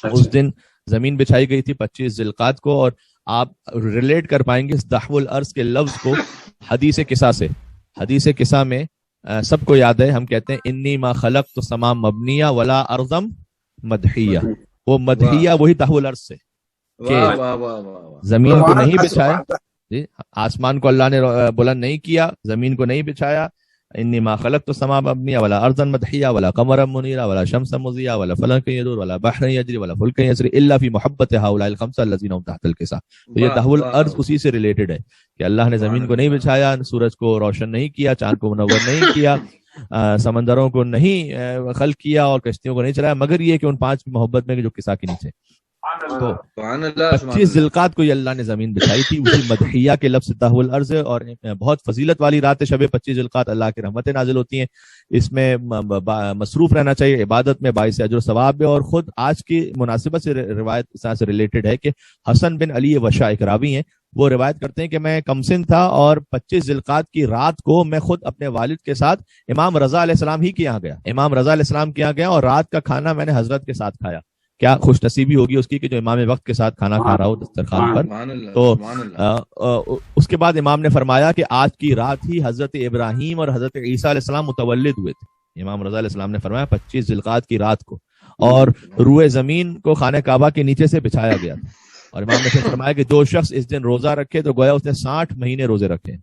اس دن زمین بچھائی گئی تھی 25 ذوالقعدہ کو، اور آپ ریلیٹ کر پائیں گے اس دحو الارض کے لفظ کو حدیث قصہ سے. حدیث قصہ میں سب کو یاد ہے، ہم کہتے ہیں انی ما خلقت السماء مبنیہ ولا ارضم مدحیہ. وہ مدحیہ وہی دحو الارض سے کہ زمین کو نہیں بچھایا، آسمان کو اللہ نے بلند نہیں کیا، زمین کو نہیں بچھایا. انی ما خلقت السماء مبنیہ ولا ارضا مدحیہ ولا قمرا منیرا ولا شمسا مضیئا ولا فلکا یدور ولا بحرا یجری ولا فلکا یسری الا فی محبت هؤلاء الخمسة الذین هم تحت الکسا. تو یہ دحو الارض اسی سے ریلیٹڈ ہے کہ اللہ نے زمین کو نہیں بچھایا، سورج کو روشن نہیں کیا، چاند کو منور نہیں کیا، سمندروں کو نہیں خلق کیا اور کشتیوں کو نہیں چلایا، مگر یہ کہ ان 5 کی محبت میں جو قصہ کے نیچے. تو 25 ذوالقعدہ کو یہ اللہ نے زمین بچھائی تھی، اسی مدحیہ کے لفظ دحو الارض. اور بہت فضیلت والی رات شب 25 ذوالقعدہ، اللہ کی رحمتیں نازل ہوتی ہیں، اس میں مصروف رہنا چاہیے عبادت میں، باعث اجر و ثواب ہے. اور خود آج کی مناسبت سے روایت سے ریلیٹڈ ہے کہ حسن بن علی وشا ایک راوی ہیں، وہ روایت کرتے ہیں کہ میں کمسن تھا اور 25 ذوالقعدہ کی رات کو میں خود اپنے والد کے ساتھ امام رضا علیہ السلام ہی کے یہاں گیا، امام رضا علیہ السلام کے یہاں گیا، اور رات کا کھانا میں نے حضرت کے ساتھ کھایا. کیا خوش نصیبی ہوگی اس کی کہ جو امام وقت کے ساتھ کھانا کھا رہا ہو دسترخوان پر. تو اس کے بعد امام نے فرمایا کہ آج کی رات ہی حضرت ابراہیم اور حضرت عیسیٰ علیہ السلام متولد ہوئے تھے. امام رضا علیہ السلام نے فرمایا 25 ذوالقعدہ کی رات کو، اور روئے زمین کو خانہ کعبہ کے نیچے سے بچھایا گیا تھا. اور امام نے فرمایا کہ جو شخص اس دن روزہ رکھے تو گویا اس نے 60 مہینے روزے رکھے.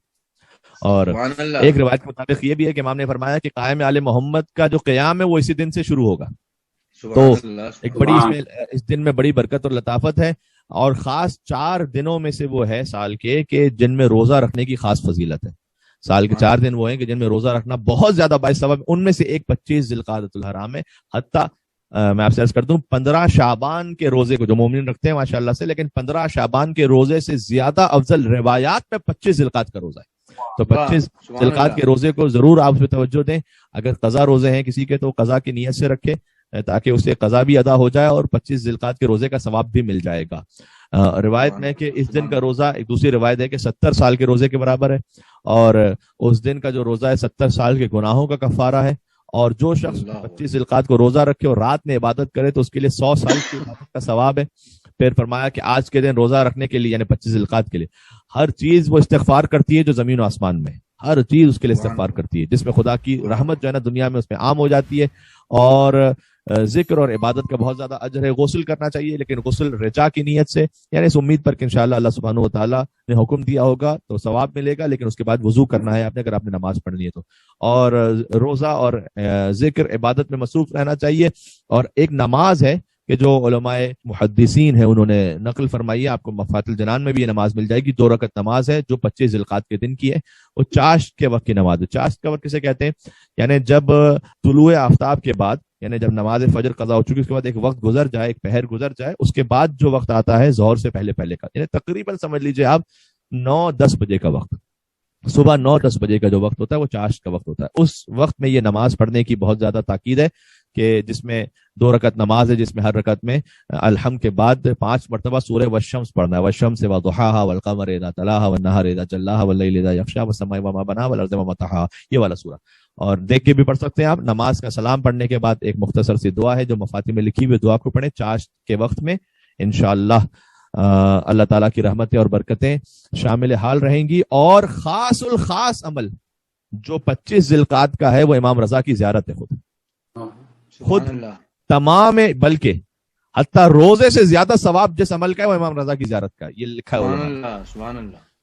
اور ایک روایت کے مطابق یہ بھی ہے کہ امام نے فرمایا کہ قائم آل محمد کا جو قیام ہے وہ اسی دن سے شروع ہوگا. تو ایک بڑی اس دن میں بڑی برکت اور لطافت ہے، اور خاص 4 دنوں میں سے وہ ہے سال کے کہ جن میں روزہ رکھنے کی خاص فضیلت ہے. سال کے 4 دن وہ ہیں کہ جن میں روزہ رکھنا بہت زیادہ باعث ثواب. ان میں سے ایک 25 ذوالقعدہ الحرام ہے. حتیٰ میں آپ سے عرض کرتا ہوں 15 شعبان کے روزے کو جو مومنین رکھتے ہیں ماشاءاللہ سے، لیکن 15 شعبان کے روزے سے زیادہ افضل روایات میں 25 ذوالقعدہ کا روزہ ہے. تو 25 ذوالقعدہ کے روزے کو ضرور آپ اس پہ توجہ دیں. اگر قضا روزے ہیں کسی کے تو قضا کی نیت سے رکھے تاکہ اسے قضا بھی ادا ہو جائے اور 25 ذوالقعدہ کے روزے کا ثواب بھی مل جائے گا. روایت میں کہ اس دن کا روزہ، ایک دوسری روایت ہے کہ 70 سال کے روزے کے برابر ہے، اور اس دن کا جو روزہ ہے 70 سال کے گناہوں کا کفارہ ہے. اور جو شخص 25 ذوالقعدہ کو روزہ رکھے اور رات میں عبادت کرے تو اس کے لیے 100 سال کی عبادت کا ثواب ہے. پھر فرمایا کہ آج کے دن روزہ رکھنے کے لیے یعنی 25 ذوالقعدہ کے لیے ہر چیز وہ استغفار کرتی ہے جو زمین و آسمان میں، ہر چیز اس کے لیے استغفار کرتی ہے، جس میں خدا کی رحمت جو ہے نا دنیا میں اس میں عام ہو جاتی ہے. اور ذکر اور عبادت کا بہت زیادہ اجر ہے. غسل کرنا چاہیے لیکن غسل رجا کی نیت سے، یعنی اس امید پر کہ انشاءاللہ اللہ سبحانہ و تعالیٰ نے حکم دیا ہوگا تو ثواب ملے گا، لیکن اس کے بعد وضو کرنا ہے آپ نے اگر آپ نے نماز پڑھنی ہے تو. اور روزہ اور ذکر عبادت میں مصروف رہنا چاہیے. اور ایک نماز ہے کہ جو علماء محدثین ہیں انہوں نے نقل فرمائی ہے، آپ کو مفاتل الجنان میں بھی یہ نماز مل جائے گی. 2 رکعت نماز ہے جو 25 ذوالقعدہ کے دن کی ہے. وہ چاشت کے وقت کی نماز ہے. چاشت کا وقت کسے کہتے ہیں؟ یعنی جب طلوع آفتاب کے بعد، یعنی جب نماز فجر قضا ہو چکی اس کے بعد ایک وقت گزر جائے، ایک پہر گزر جائے، اس کے بعد جو وقت آتا ہے ظہر سے پہلے کا، یعنی تقریباً سمجھ لیجئے آپ 9-10 بجے کا وقت، صبح 9-10 بجے کا جو وقت ہوتا ہے وہ چاشت کا وقت ہوتا ہے. اس وقت میں یہ نماز پڑھنے کی بہت زیادہ تاکید ہے کہ جس میں 2 رکعت نماز ہے، جس میں ہر رکعت میں الحمد کے بعد 5 مرتبہ سورہ والشمس پڑھنا ہے. والشمس وضحاها والقمر اذا تلاها والنهار اذا جلاها والليل اذا يغشى والسماء وما بناها والارض وما طحاها، یہ والا سورہ. اور دیکھ کے بھی پڑھ سکتے ہیں آپ. نماز کا سلام پڑھنے کے بعد ایک مختصر سی دعا ہے جو مفاتیح میں لکھی ہوئی، دعا کو پڑھیں چاشت کے وقت میں. انشاءاللہ اللہ تعالیٰ کی رحمتیں اور برکتیں شامل حال رہیں گی. اور خاص الخاص عمل جو 25 ذوالقعدہ کا ہے وہ امام رضا کی زیارت ہے. خود تمام، بلکہ حتیٰ روزے سے زیادہ ثواب جس عمل کا ہے وہ امام رضا کی زیارت کا، یہ لکھا ہے.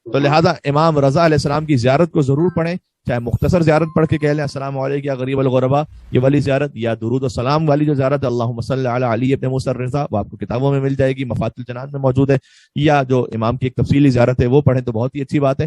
تو لہذا امام رضا علیہ السلام کی زیارت کو ضرور پڑھیں، چاہے مختصر زیارت پڑھ کے کہہ لیں السلام علیکم یا غریب الغربا یہ والی زیارت، یا درود و سلام والی جو زیارت اللہم صلی علی علی ابن موسیٰ الرضا، وہ آپ کو کتابوں میں مل جائے گی، مفاتیح الجنان میں موجود ہے. یا جو امام کی ایک تفصیلی زیارت ہے وہ پڑھیں تو بہت ہی اچھی بات ہے.